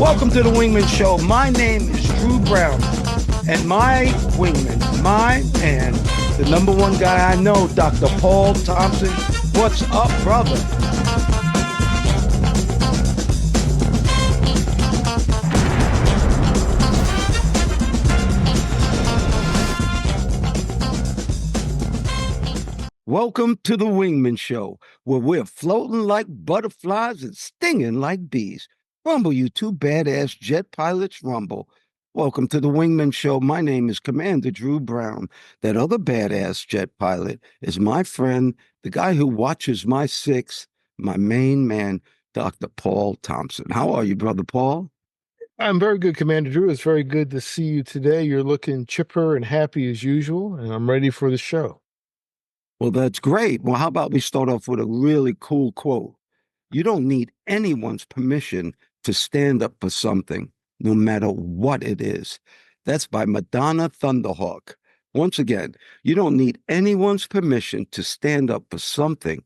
Welcome to the Wingman Show. My name is Drew Brown, and my wingman, my man, the number one guy I know, Dr. Paul Thompson. What's up, brother? Welcome to the Wingman Show, where we're floating like butterflies and stinging like bees. Rumble, you two badass jet pilots, rumble. Welcome to the Wingman Show. My name is Commander Drew Brown. That other badass jet pilot is my friend, the guy who watches my six, my main man, Dr. Paul Thompson. How are you, brother Paul? I'm very good, Commander Drew. It's very good to see you today. You're looking chipper and happy as usual, and I'm ready for the show. Well, that's great. Well, how about we start off with a really cool quote? You don't need anyone's permission to stand up for something, no matter what it is. That's by Madonna Thunder Hawk. Once again, you don't need anyone's permission to stand up for something,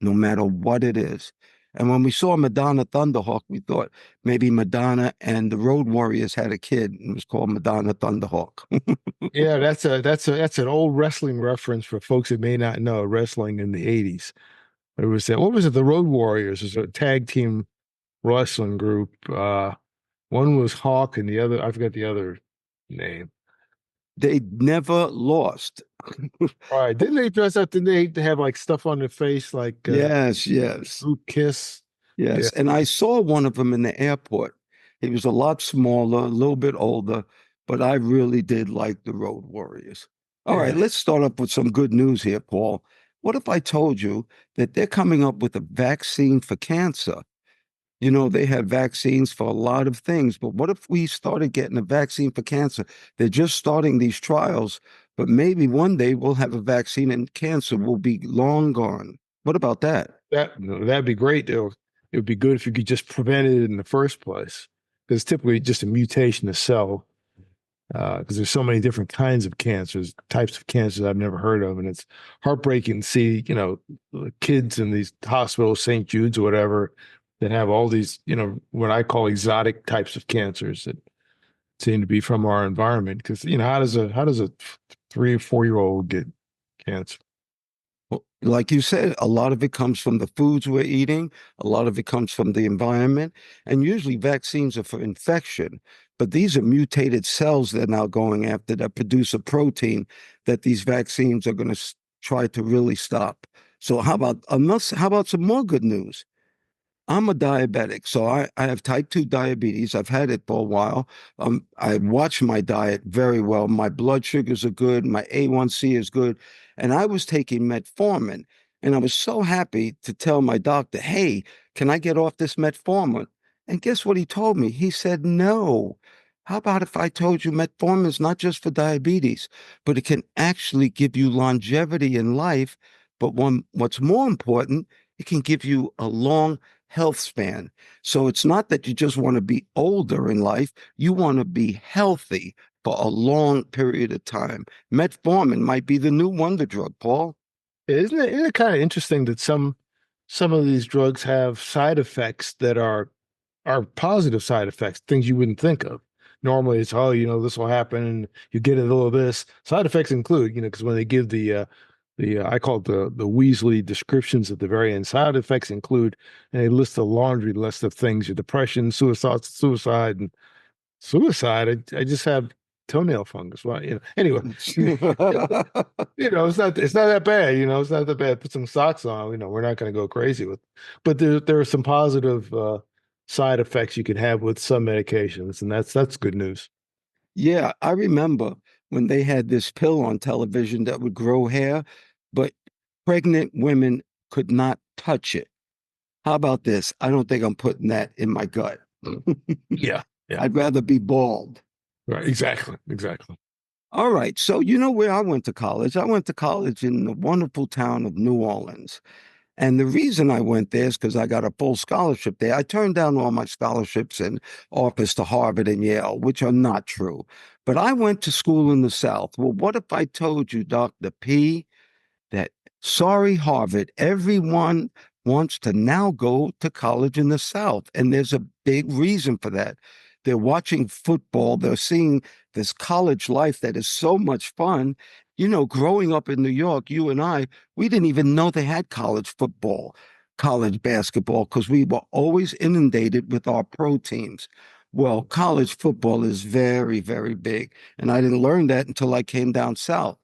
no matter what it is. And when we saw Madonna Thunder Hawk, we thought maybe Madonna and the Road Warriors had a kid, and it was called Madonna Thunder Hawk. Yeah, that's an old wrestling reference for folks that may not know wrestling in the 80s. It was what was it? The Road Warriors was a tag team wrestling group. One was Hawk and the other, I forgot the other name. They never lost. All right. Didn't they dress up? Didn't they have like stuff on their face like Yes. group kiss? Yes. Yeah. And I saw one of them in the airport. He was a lot smaller, a little bit older, but I really did like the Road Warriors. All right, Yeah. let's start up with some good news here, Paul. What if I told you that they're coming up with a vaccine for cancer? You know, they have vaccines for a lot of things, but what if we started getting a vaccine for cancer? They're just starting these trials, but maybe one day we'll have a vaccine and cancer will be long gone. What about that? That'd be great. It would be good if you could just prevent it in the first place. Because typically just a mutation of cell. Because there's so many different kinds of cancers, types of cancers I've never heard of, and it's heartbreaking to see, kids in these hospitals, St. Jude's or whatever, that have all these, what I call exotic types of cancers that seem to be from our environment. Because how does a 3 or 4 year old get cancer? Well, like you said, a lot of it comes from the foods we're eating, a lot of it comes from the environment, and usually vaccines are for infection. But these are mutated cells they're now going after that produce a protein that these vaccines are going to try to really stop. So how about some more good news? I'm a diabetic, so I have type 2 diabetes. I've had it for a while. I watch my diet very well. My blood sugars are good. My A1C is good. And I was taking metformin, and I was so happy to tell my doctor, hey, can I get off this metformin? And guess what he told me? He said, no. How about if I told you metformin is not just for diabetes, but it can actually give you longevity in life. But what's more important, it can give you a long health span. So it's not that you just want to be older in life, you want to be healthy for a long period of time. Metformin might be the new wonder drug, Paul. Isn't it kind of interesting that some of these drugs have side effects that are positive side effects, things you wouldn't think of. Normally it's, oh, this will happen and you get a little of this. Side effects include, because when they give the I call it the Weasley descriptions at the very end, side effects include, and they list a laundry list of things: your depression, suicide, and suicide. I just have toenail fungus. Well, anyway, it's not that bad. It's not that bad. Put some socks on. We're not going to go crazy with, but there are some positive side effects you can have with some medications, and that's good news. Yeah, I remember when they had this pill on television that would grow hair, but pregnant women could not touch it. How about this? I don't think I'm putting that in my gut. Yeah, yeah, I'd rather be bald. right. Exactly. All right. So, you know where I went to college? I went to college in the wonderful town of New Orleans. And the reason I went there is because I got a full scholarship there. I turned down all my scholarships and offers to Harvard and Yale, which are not true. But I went to school in the South. Well, what if I told you, Dr. P, that sorry, Harvard, everyone wants to now go to college in the South. And there's a big reason for that. They're watching football, they're seeing this college life that is so much fun. You know, growing up in New York, you and I, we didn't even know they had college football, college basketball, because we were always inundated with our pro teams. Well, college football is very, very big. And I didn't learn that until I came down south.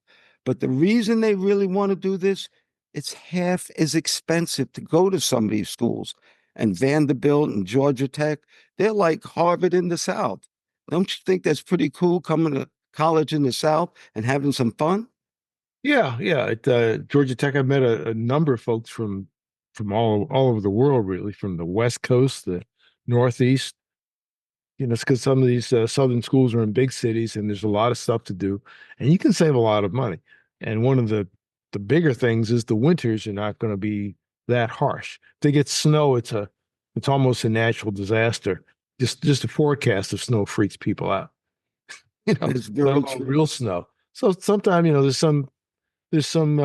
But the reason they really want to do this, it's half as expensive to go to some of these schools. And Vanderbilt and Georgia Tech, they're like Harvard in the South. Don't you think that's pretty cool coming to college in the South and having some fun? Yeah, yeah. At Georgia Tech, I've met a number of folks from all over the world, really, from the West Coast, the Northeast. You know, it's because some of these southern schools are in big cities, and there's a lot of stuff to do, and you can save a lot of money. And one of the bigger things is the winters are not going to be that harsh. If they get snow, it's almost a natural disaster. Just a forecast of snow freaks people out. You know, It's let very alone true. real snow. So sometimes, you know, there's some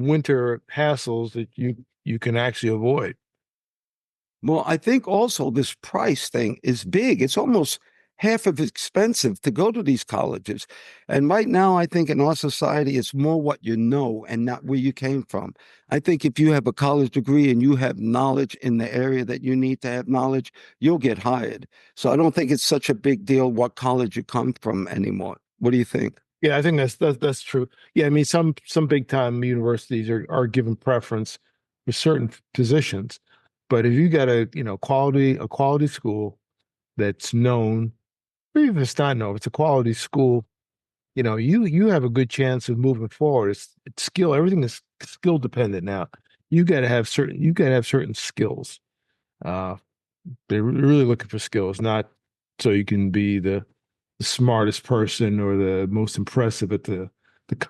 winter hassles that you can actually avoid. Well, I think also this price thing is big. It's almost half of expensive to go to these colleges. And right now, I think in our society, it's more what you know and not where you came from. I think if you have a college degree and you have knowledge in the area that you need to have knowledge, you'll get hired. So I don't think it's such a big deal what college you come from anymore. What do you think? Yeah, I think that's true. Yeah, I mean some big time universities are given preference for certain positions, but if you got a quality school that's known, or even if it's not known, if it's a quality school, you know, you have a good chance of moving forward. It's skill, everything is skill dependent now. You got to have certain skills. Uh, they're really looking for skills, not so you can be the smartest person or the most impressive at the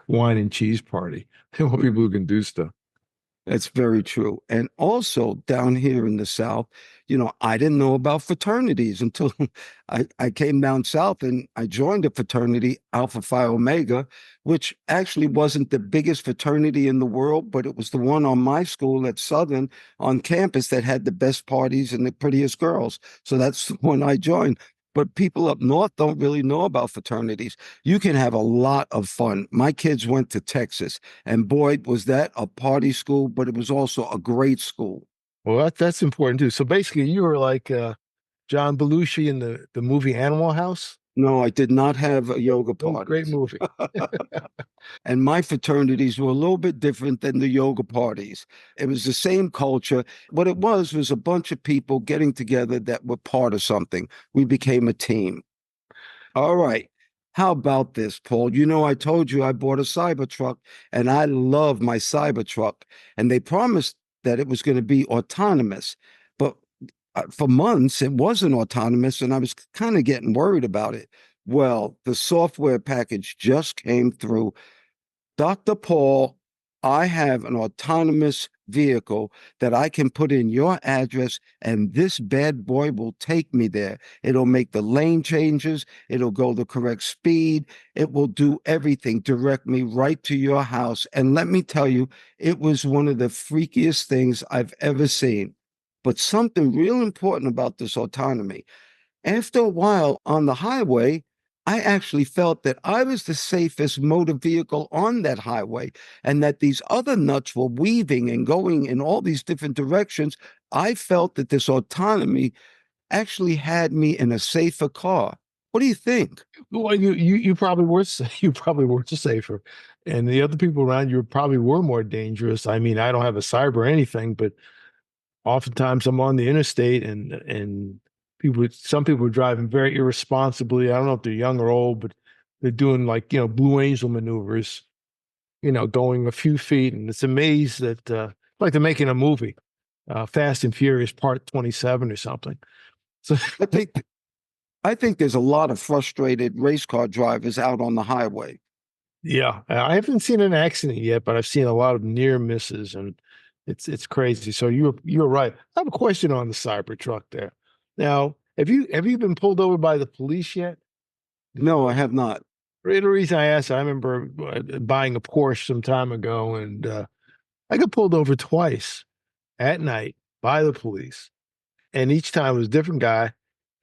wine and cheese party. They want people who can do stuff. That's very true. And also down here in the South, you know, I didn't know about fraternities until I came down south and I joined a fraternity, Alpha Phi Omega, which actually wasn't the biggest fraternity in the world, but it was the one on my school at Southern on campus that had the best parties and the prettiest girls. So that's the one I joined. But people up north don't really know about fraternities. You can have a lot of fun. My kids went to Texas. And boy, was that a party school, but it was also a great school. Well, that's important too. So basically, you were like John Belushi in the movie Animal House. No, I did not have yoga Oh, great parties. movie. And my fraternities were a little bit different than the yoga parties. It was the same culture. What it was a bunch of people getting together that were part of something. We became a team. All right. How about this, Paul? You know, I told you I bought a Cybertruck and I love my Cybertruck. And they promised that it was going to be autonomous. But for months, it wasn't autonomous. And I was kind of getting worried about it. Well, the software package just came through. Dr. Paul, I have an autonomous vehicle that I can put in your address, and this bad boy will take me there. It'll make the lane changes, it'll go the correct speed, it will do everything, direct me right to your house. And let me tell you, it was one of the freakiest things I've ever seen. But something real important about this autonomy. After a while on the highway, I actually felt that I was the safest motor vehicle on that highway and that these other nuts were weaving and going in all these different directions. I felt that this autonomy actually had me in a safer car. What do you think? Well, you probably were you probably were safer, and the other people around you probably were more dangerous. I mean, I don't have a cyber or anything, but oftentimes I'm on the interstate and some people are driving very irresponsibly. I don't know if they're young or old, but they're doing like, you know, Blue Angel maneuvers, you know, going a few feet. And it's amazed that like they're making a movie, Fast and Furious Part 27 or something. So I think I think there's a lot of frustrated race car drivers out on the highway. yeah, I haven't seen an accident yet, but I've seen a lot of near misses and it's crazy. So you're right. I have a question on the Cybertruck there. Now, have you been pulled over by the police yet? No, I have not. The reason I asked, I remember buying a Porsche some time ago, and I got pulled over twice. at night by the police. And each time it was a different guy.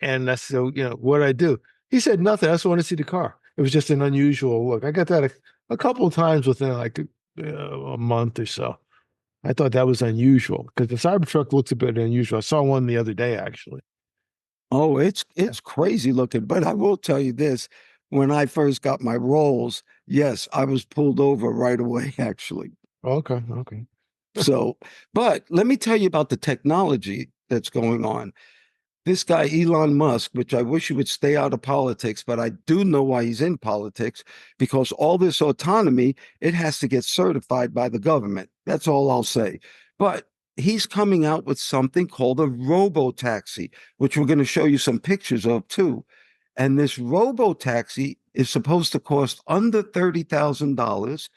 And I said, what'd I do? He said nothing. I just wanted to see the car. It was just an unusual look. I got that a couple of times within like a month or so. I thought that was unusual because the Cybertruck looks a bit unusual. I saw one the other day, actually. Oh, it's crazy looking, but I will tell you this. When I first got my rolls, yes, I was pulled over right away, actually. Okay, okay. So, but let me tell you about the technology that's going on. This guy, Elon Musk, which I wish he would stay out of politics, but I do know why he's in politics because all this autonomy, it has to get certified by the government. That's all I'll say. But he's coming out with something called a robo taxi, which we're going to show you some pictures of too. And this robo taxi is supposed to cost under $30,000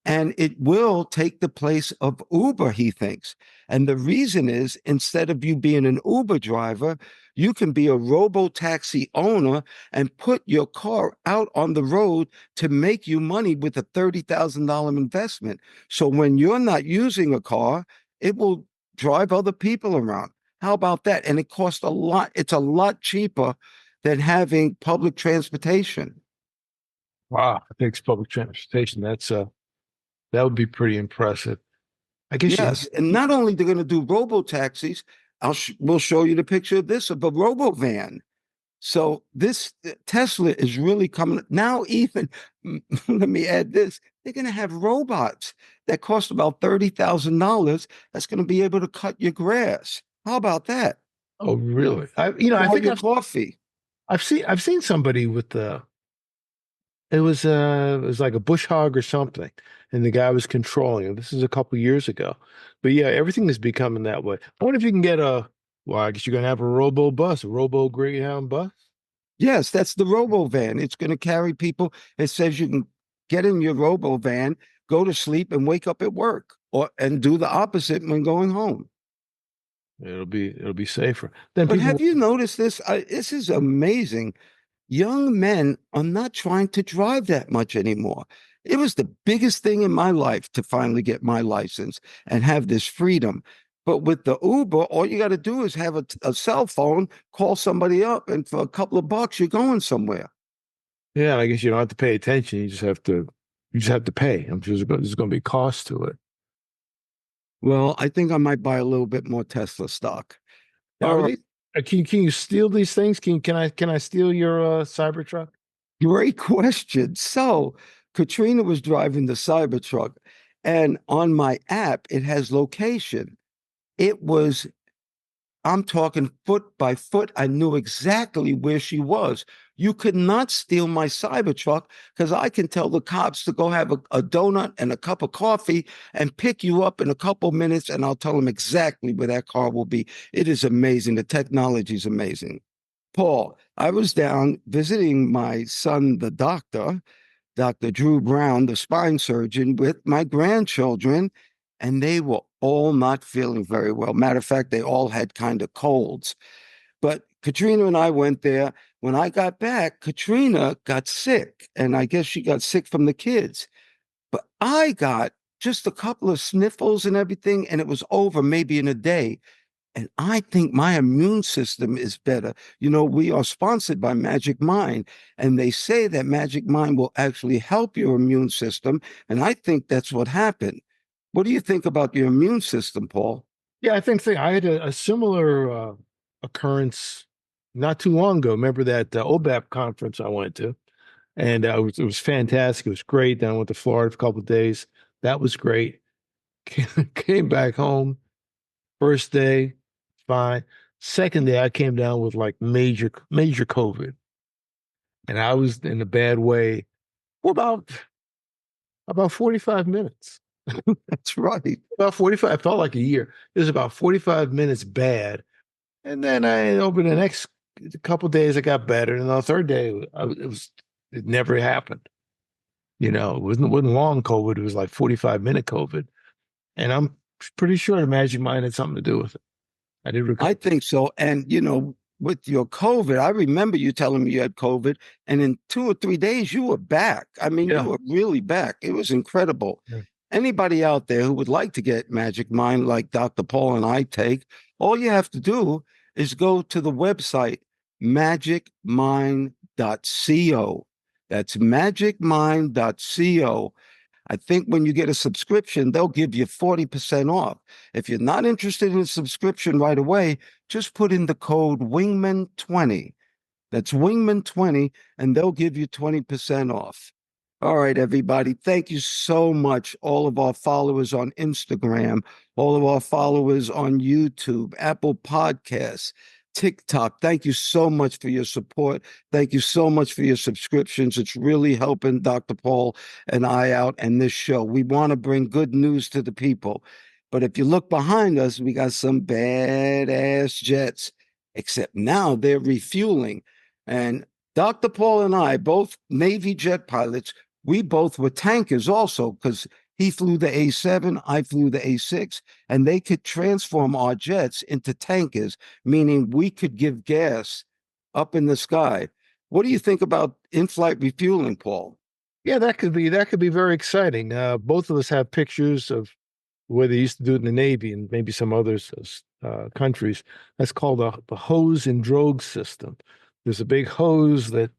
and it will take the place of Uber, he thinks. And the reason is instead of you being an Uber driver, you can be a robo taxi owner and put your car out on the road to make you money with a $30,000 investment. So when you're not using a car, it will drive other people around. How about that? And it costs a lot. It's a lot cheaper than having public transportation. Wow, I think it's public transportation. That would be pretty impressive. I guess Yes, and not only they're going to do robo taxis, we'll show you the picture of this of a robo van. So this Tesla is really coming now. Even let me add this: they're going to have robots that cost about $30,000. That's going to be able to cut your grass. How about that? Oh, really? I Or think your coffee. I've seen somebody with the it was like a bush hog or something, and the guy was controlling him. This is a couple years ago, but yeah, everything is becoming that way. I wonder if you can get well, I guess you're gonna have a robo bus, a robo Greyhound bus. Yes, that's the robo van. It's going to carry people. It says you can get in your robo van, go to sleep, and wake up at work, or and do the opposite when going home. It'll be safer. Then But people, have you noticed this? This is amazing. Young men are not trying to drive that much anymore. It was the biggest thing in my life to finally get my license and have this freedom. But with the Uber, all you got to do is have a cell phone, call somebody up, and for a couple of bucks, you're going somewhere. yeah, I guess you don't have to pay attention. You just have to pay. I'm sure there's going to be cost to it. Well, I think I might buy a little bit more Tesla stock. Now, All right. can you steal these things? Can I steal your Cybertruck? Great question. So, Katrina was driving the Cybertruck, and on my app, it has location. It was, I'm talking foot by foot. I knew exactly where she was. You could not steal my Cybertruck because I can tell the cops to go have a donut and a cup of coffee and pick you up in a couple minutes, and I'll tell them exactly where that car will be. It is amazing. The technology is amazing. Paul, I was down visiting my son, the doctor, Dr. Drew Brown, the spine surgeon, with my grandchildren, and they were all not feeling very well. Matter of fact, they all had kind of colds. But Katrina and I went there. When I got back, Katrina got sick, and I guess she got sick from the kids. But I got just a couple of sniffles and everything, and it was over maybe in a day. And I think my immune system is better. You know, we are sponsored by Magic Mind, and they say that Magic Mind will actually help your immune system. And I think that's what happened. What do you think about your immune system, Paul? Yeah, I had a similar occurrence not too long ago. Remember that OBAP conference I went to, and it was fantastic. It was great. Then I went to Florida for a couple of days. That was great. Came back home. First day, fine. Second day, I came down with like major COVID, and I was in a bad way for about 45 minutes. That's right. About 45. It felt like a year. It was about 45 minutes bad. And then over the next couple of days, I got better. And on the third day, it never happened. It wasn't long COVID. It was like 45-minute COVID. And I'm pretty sure the Magic Mind had something to do with it. I did I recover. think so. And, you know, with your COVID, I remember you telling me you had COVID, and in 2 or 3 days, you were back. I mean, you Yeah. were really back. It was incredible. Yeah. anybody out there who would like to get Magic Mind like Dr. Paul and I take, all you have to do is go to the website magicmind.co. That's magicmind.co. I think when you get a subscription, they'll give you 40% off. If you're not interested in a subscription right away, just put in the code Wingman20. That's Wingman20, and they'll give you 20% off. All right, everybody. Thank you so much. All of our followers on Instagram, all of our followers on YouTube, Apple Podcasts, TikTok. Thank you so much for your support. Thank you so much for your subscriptions. It's really helping Dr. Paul and I out and this show. We want to bring good news to the people. But if you look behind us, we got some badass jets, except now they're refueling. And Dr. Paul and I, both Navy jet pilots, we both were tankers also, because he flew the A7, I flew the A6, and they could transform our jets into tankers, meaning we could give gas up in the sky. What do you think about in-flight refueling, Paul? Yeah, that could be very exciting. Both of us have pictures of where they used to do it in the Navy and maybe some others countries. That's called the hose and drogue system. There's a big hose that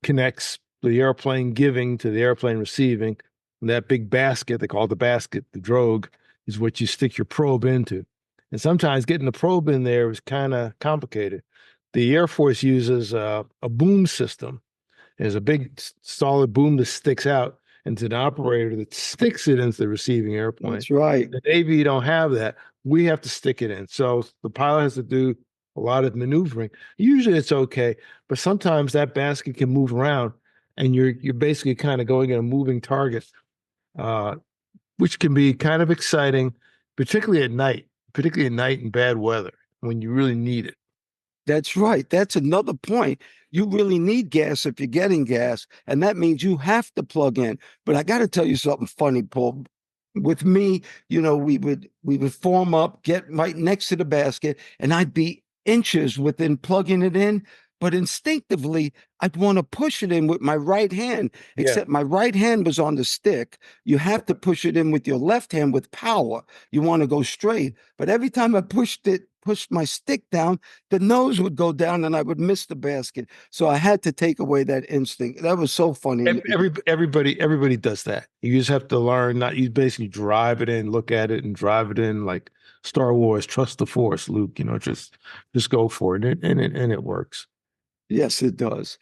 connects the airplane giving to the airplane receiving. And that big basket, they call the basket, the drogue, is what you stick your probe into. And sometimes getting the probe in there is kind of complicated. The Air Force uses a boom system. There's a big solid boom that sticks out into an operator that sticks it into the receiving airplane. That's right. The Navy, you don't have that. We have to stick it in. So the pilot has to do a lot of maneuvering. Usually it's okay, but sometimes that basket can move around and you're basically kind of going at a moving target, which can be kind of exciting, particularly at night in bad weather when you really need it. That's right. That's another point. You really need gas if you're getting gas, and that means you have to plug in. But I got to tell you something funny, Paul. With me, we would form up, get right next to the basket, and I'd be inches within plugging it in. But instinctively, I'd want to push it in with my right hand, Yeah. except my right hand was on the stick. You have to push it in with your left hand with power. You want to go straight. But every time I pushed my stick down, the nose would go down and I would miss the basket. So I had to take away that instinct. That was so funny. Everybody does that. You just have to learn not you basically drive it in, look at it and drive it in like Star Wars, trust the force, Luke, just go for it and it works. Yes, it does.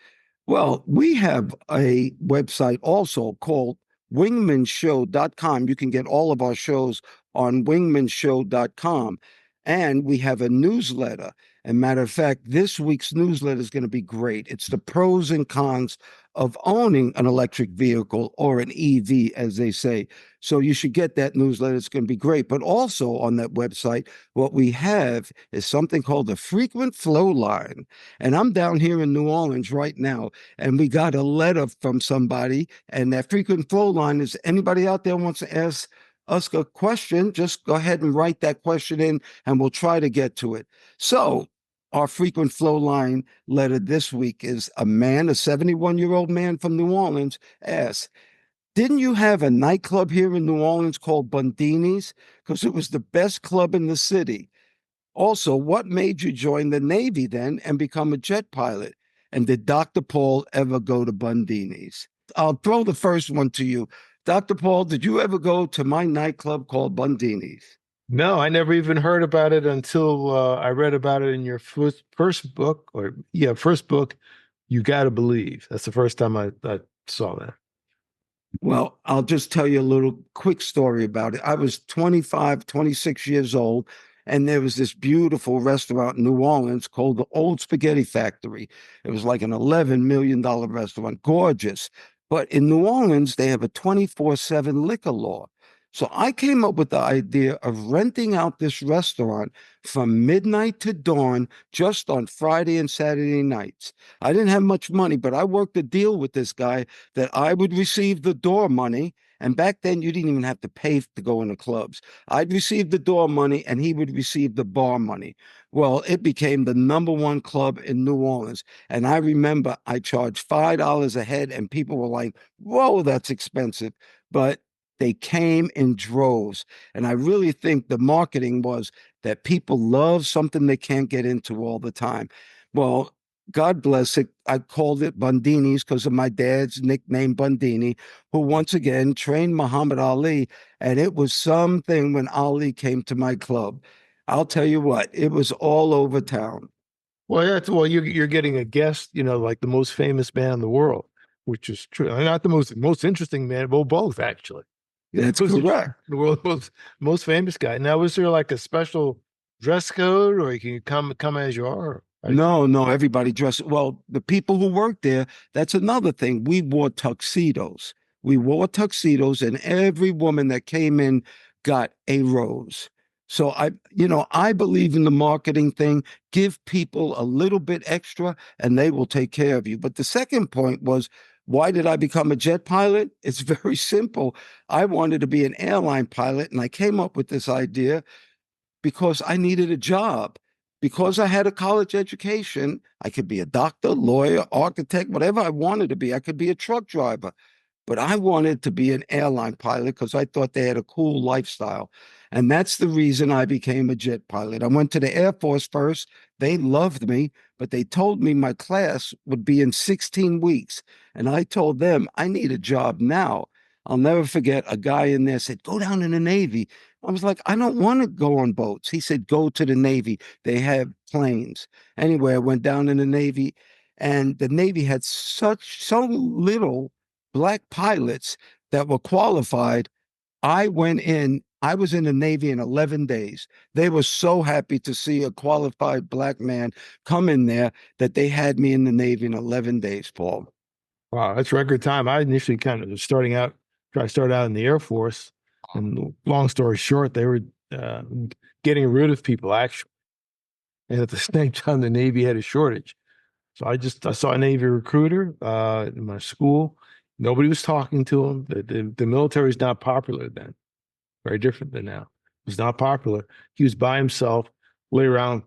Well, we have a website also called wingmanshow.com. You can get all of our shows on wingmanshow.com. And we have a newsletter. And matter of fact, this week's newsletter is going to be great. It's the pros and cons of owning an electric vehicle, or an EV, as they say. So you should get that newsletter. It's going to be great. But also on that website, what we have is something called the frequent flow line. And I'm down here in New Orleans right now, and we got a letter from somebody. And that frequent flow line is, anybody out there wants to ask us a question, just go ahead and write that question in and we'll try to get to it. So our frequent flow line letter this week is a 71-year-old man from New Orleans asks, didn't you have a nightclub here in New Orleans called Bundini's? Because it was the best club in the city. Also, what made you join the Navy then and become a jet pilot? And did Dr. Paul ever go to Bundini's? I'll throw the first one to you. Dr. Paul, did you ever go to my nightclub called Bundini's? No, I never even heard about it until I read about it in your first book, first book, You Gotta Believe. That's the first time I saw that. Well, I'll just tell you a little quick story about it. I was 25, 26 years old, and there was this beautiful restaurant in New Orleans called the Old Spaghetti Factory. It was like an $11 million restaurant, gorgeous. But in New Orleans, they have a 24/7 liquor law. So I came up with the idea of renting out this restaurant from midnight to dawn just on Friday and Saturday nights. I didn't have much money, but I worked a deal with this guy that I would receive the door money. And back then, you didn't even have to pay to go into clubs. I'd receive the door money and he would receive the bar money. Well, it became the #1 club in New Orleans. And I remember I charged $5 a head and people were like, whoa, that's expensive. But They came in droves. And I really think the marketing was that people love something they can't get into all the time. Well, God bless it. I called it Bundini's because of my dad's nickname, Bundini, who once again trained Muhammad Ali. And it was something when Ali came to my club. I'll tell you what, it was all over town. Well, that's well, you're getting a guest, like the most famous man in the world, which is true. Not the most interesting man, well, both actually. That's Who's correct. the world's most famous guy. Now, was there like a special dress code, or can you come as you are? No, no, everybody dressed. Well, the people who worked there, that's another thing. We wore tuxedos. We wore tuxedos, and every woman that came in got a rose. So I believe in the marketing thing. Give people a little bit extra and they will take care of you. But the second point was, why did I become a jet pilot? It's very simple. I wanted to be an airline pilot, and I came up with this idea because I needed a job. Because I had a college education, I could be a doctor, lawyer, architect, whatever I wanted to be. I could be a truck driver, but I wanted to be an airline pilot because I thought they had a cool lifestyle. And that's the reason I became a jet pilot. I went to the Air Force first. They loved me, but they told me my class would be in 16 weeks. And I told them I need a job now. I'll never forget a guy in there said, go down in the Navy. I was like, I don't want to go on boats. He said, go to the Navy. They have planes. Anyway, I went down in the Navy, and the Navy had so little black pilots that were qualified. I was in the Navy in 11 days. They were so happy to see a qualified black man come in there that they had me in the Navy in 11 days, Paul. Wow, that's record time. I initially kind of was I started out in the Air Force, and long story short, they were uh, getting rid of people actually, and at the same time, the Navy had a shortage. So I saw a Navy recruiter in my school. Nobody was talking to him. The military is not popular then. Very different than now. It was not popular. He was by himself. Later on,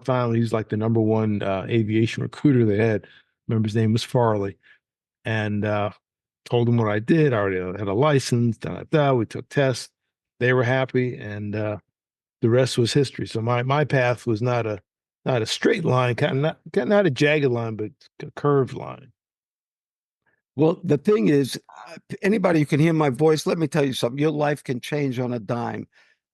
finally, he was like the number one aviation recruiter they had. Remember his name was Farley, and told him what I did. I already had a license. We took tests. They were happy, and the rest was history. So my path was not a straight line, kind of not a jagged line, but a curved line. Well, the thing is, anybody who can hear my voice, let me tell you something. Your life can change on a dime.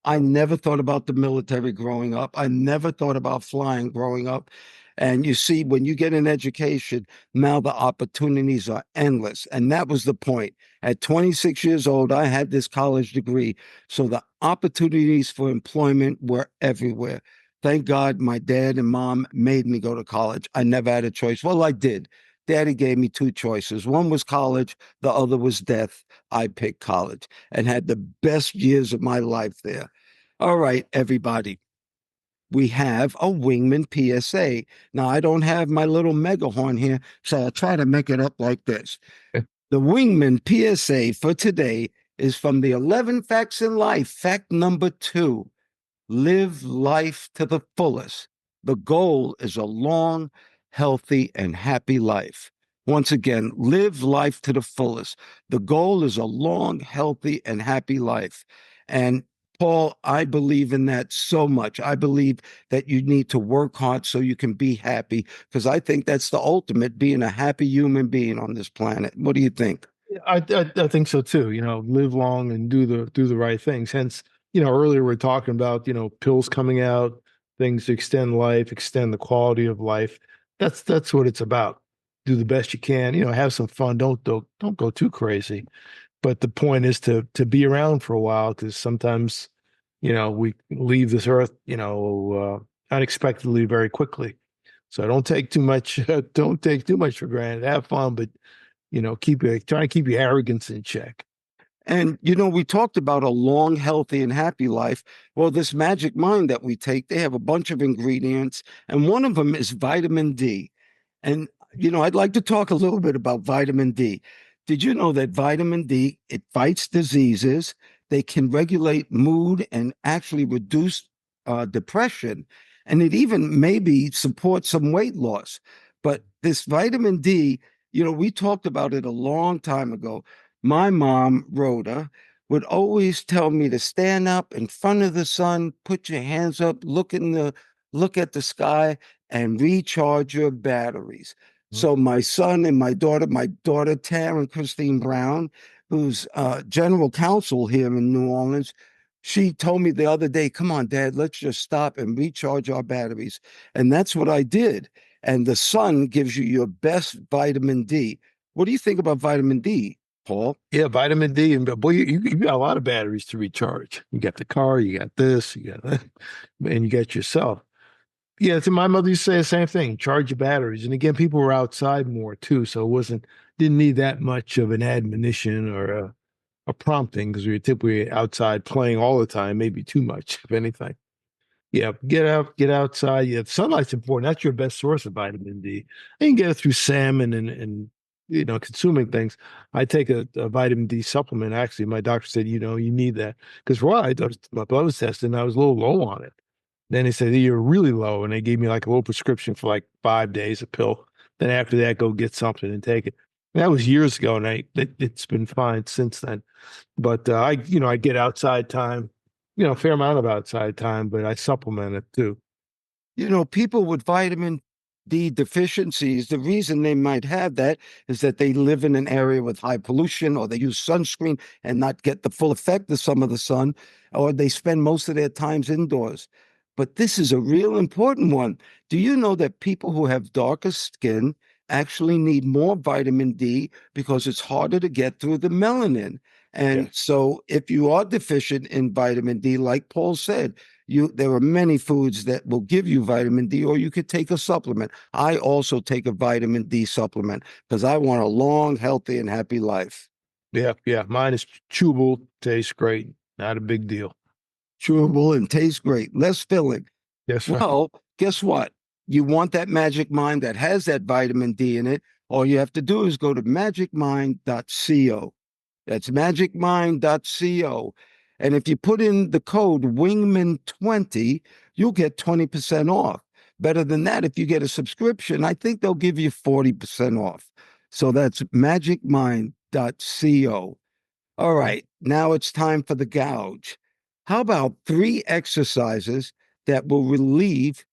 I never thought about the military growing up. I never thought about flying growing up. And you see, when you get an education, now the opportunities are endless. And that was the point. At 26 years old, I had this college degree. So the opportunities for employment were everywhere. Thank God my dad and mom made me go to college. I never had a choice. Well, I did. Daddy gave me two choices. One was college, the other was death. I picked college and had the best years of my life there. All right, everybody. We have a Wingman PSA. Now, I don't have my little megahorn here, so I'll try to make it up like this. The Wingman PSA for today is from the 11 Facts in Life. Fact number 2: live life to the fullest. The goal is a long, healthy, and happy life. Once again, live life to the fullest. The goal is a long, healthy, and happy life. And Paul, I believe in that so much. I believe that you need to work hard so you can be happy, because I think that's the ultimate, being a happy human being on this planet. What do you think? I think so too. Live long and do the right things. Hence, earlier we're talking about pills coming out, things to extend life, extend the quality of life. That's what it's about. Do the best you can. Have some fun. Don't go too crazy. But the point is to be around for a while, because sometimes we leave this earth unexpectedly very quickly. So don't take too much. Don't take too much for granted. Have fun, but try to keep your arrogance in check. And, we talked about a long, healthy, and happy life. Well, this magic mind that we take, they have a bunch of ingredients, and one of them is vitamin D. And, I'd like to talk a little bit about vitamin D. Did you know that vitamin D, it fights diseases, they can regulate mood and actually reduce depression, and it even maybe supports some weight loss. But this vitamin D, we talked about it a long time ago. My mom, Rhoda, would always tell me to stand up in front of the sun, put your hands up, look at the sky, and recharge your batteries. Mhm. So my son and my daughter Taryn Christine Brown, who's general counsel here in New Orleans, she told me the other day, "Come on, Dad, let's just stop and recharge our batteries." And that's what I did. And the sun gives you your best vitamin D. What do you think about vitamin D, Paul? Yeah, vitamin D, and boy, you got a lot of batteries to recharge. You got the car, you got this, you got that, and you got yourself. Yeah, so my mother used to say the same thing, charge your batteries. And again, people were outside more too, so it didn't need that much of an admonition or a prompting because we were typically outside playing all the time, maybe too much, if anything. Yeah, get out, get outside. Yeah, sunlight's important. That's your best source of vitamin D. And you can get it through salmon and consuming things. I take a vitamin D supplement. Actually, my doctor said, you need that because my blood was tested and I was a little low on it. Then they said, you're really low. And they gave me like a little prescription for like 5 days, a pill. Then after that, go get something and take it. And that was years ago, and it's been fine since then. But I get outside time, a fair amount of outside time, but I supplement it too. People with vitamin D deficiencies, the reason they might have that is that they live in an area with high pollution, or they use sunscreen and not get the full effect of some of the sun, or they spend most of their times indoors. But this is a real important one. Do you know that people who have darker skin actually need more vitamin D because it's harder to get through the melanin? Yeah. And so if you are deficient in vitamin D, like Paul said, there are many foods that will give you vitamin D, or you could take a supplement. I also take a vitamin D supplement because I want a long, healthy, and happy life. Yeah. Yeah. Mine is chewable, tastes great. Not a big deal. Chewable and tastes great, less filling. Yes, right. Well, guess what? You want that magic mind that has that vitamin D in it. All you have to do is go to magicmind.co. That's magicmind.co. And if you put in the code Wingman20, you'll get 20% off. Better than that, if you get a subscription, I think they'll give you 40% off. So that's magicmind.co. All right, now it's time for the gouge. How about 3 exercises that will relieve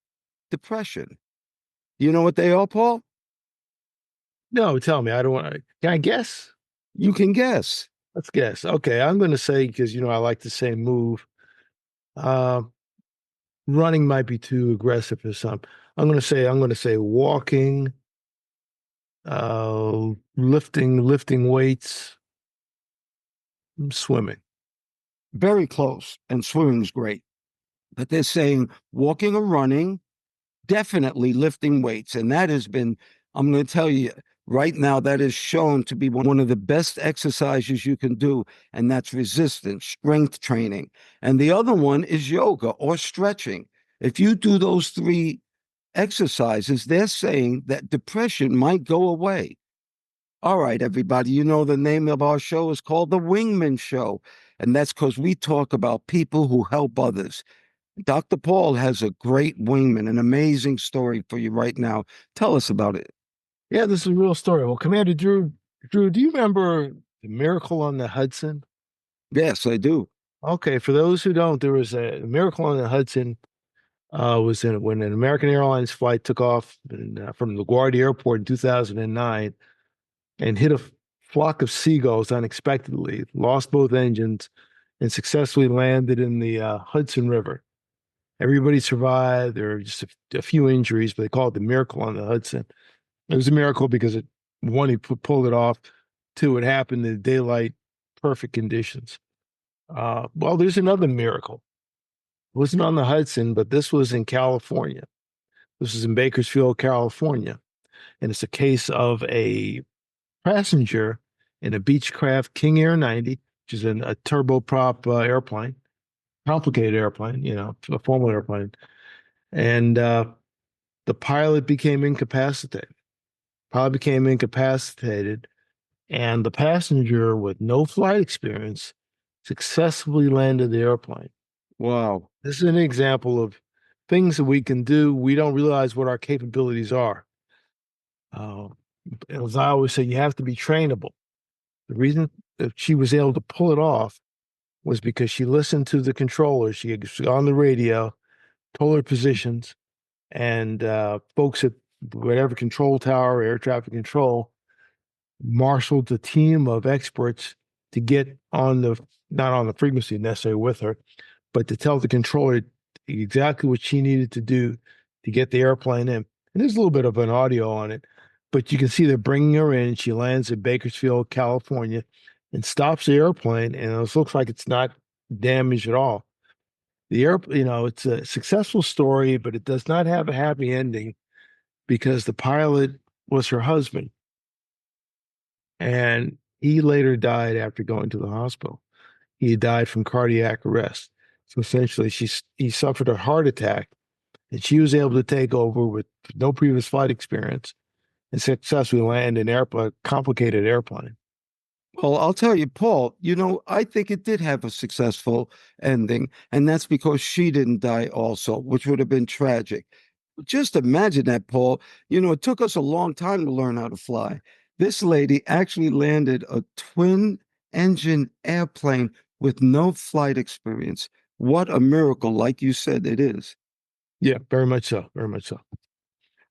depression? You know what they are, Paul? No, tell me. I don't want to. Can I guess? You can guess. Let's guess. Okay, I'm going to say because I like the same move. Uh, Running might be too aggressive for some. I'm going to say walking, lifting weights, swimming. Very close. And swimming's great. But they're saying walking or running, definitely lifting weights. And that has been, I'm going to tell you right now, that is shown to be one of the best exercises you can do. And that's resistance, strength training. And the other one is yoga or stretching. If you do those 3 exercises, they're saying that depression might go away. All right, everybody, the name of our show is called The Wingman Show. And that's because we talk about people who help others. Dr. Paul has a great wingman, an amazing story for you right now. Tell us about it. Yeah, this is a real story. Well, Commander Drew, do you remember the Miracle on the Hudson? Yes, I do. Okay, for those who don't, there was a Miracle on the Hudson. Was in when an American Airlines flight took off from LaGuardia Airport in 2009 and hit a flock of seagulls unexpectedly, lost both engines, and successfully landed in the Hudson River. Everybody survived. There were just a few injuries, but they call it the Miracle on the Hudson. It was a miracle because one, he pulled it off. Two, it happened in daylight, perfect conditions. Well, there's another miracle. It wasn't on the Hudson, but this was in California. This is in Bakersfield, California. And it's a case of a passenger in a Beechcraft King Air 90, which is a turboprop airplane, complicated airplane, a formal airplane. And the pilot became incapacitated. And the passenger with no flight experience successfully landed the airplane. Wow. This is an example of things that we can do. We don't realize what our capabilities are. Uh, as I always say, you have to be trainable. The reason that she was able to pull it off was because she listened to the controller. She was on the radio, told her positions, and folks at whatever control tower, air traffic control, marshaled a team of experts to get on the, not on the frequency necessarily with her, but to tell the controller exactly what she needed to do to get the airplane in. And there's a little bit of an audio on it, but you can see they're bringing her in. She lands in Bakersfield, California, and stops the airplane, and it looks like it's not damaged at all. It's a successful story, but it does not have a happy ending because the pilot was her husband, and he later died after going to the hospital. He died from cardiac arrest. So essentially, he suffered a heart attack, and she was able to take over with no previous flight experience and successfully land a complicated airplane. Well, I'll tell you, Paul, I think it did have a successful ending, and that's because she didn't die also, which would have been tragic. Just imagine that, Paul. It took us a long time to learn how to fly. This lady actually landed a twin engine airplane with no flight experience. What a miracle, like you said, it is. Yeah, very much so. Very much so.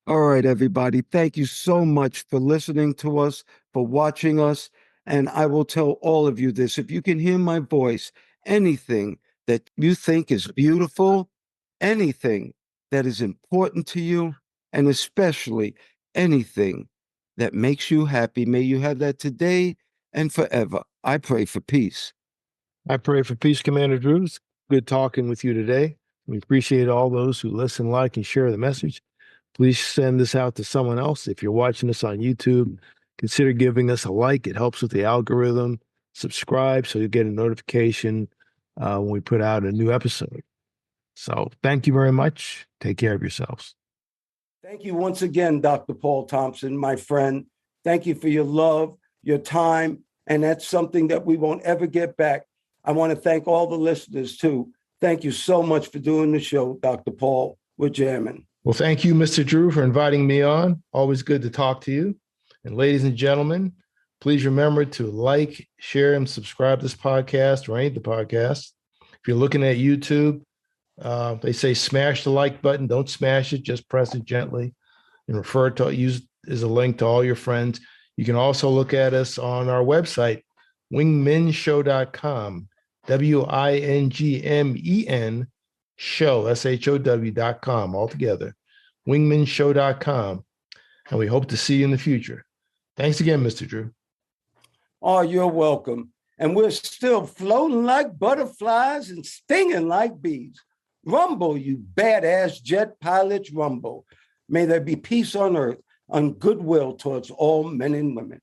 All right, everybody. Thank you so much for listening to us, for watching us. And I will tell all of you this, if you can hear my voice, anything that you think is beautiful, anything that is important to you, and especially anything that makes you happy, may you have that today and forever. I pray for peace. I pray for peace, Commander Drew. It's good talking with you today. We appreciate all those who listen, like, and share the message. Please send this out to someone else. If you're watching this on YouTube, consider giving us a like. It helps with the algorithm. Subscribe so you get a notification when we put out a new episode. So thank you very much. Take care of yourselves. Thank you once again, Dr. Paul Thompson, my friend. Thank you for your love, your time, and that's something that we won't ever get back. I want to thank all the listeners, too. Thank you so much for doing the show, Dr. Paul. We're jamming. Well, thank you, Mr. Drew, for inviting me on. Always good to talk to you. And ladies and gentlemen, please remember to like, share, and subscribe to this podcast or any of the podcasts. If you're looking at YouTube, they say smash the like button. Don't smash it. Just press it gently and use as a link to all your friends. You can also look at us on our website, wingmenshow.com, WINGMEN show, SHOW.com, altogether, wingmenshow.com. And we hope to see you in the future. Thanks again, Mr. Drew. Oh, you're welcome. And we're still floating like butterflies and stinging like bees. Rumble, you badass jet pilots, rumble. May there be peace on earth, and goodwill towards all men and women.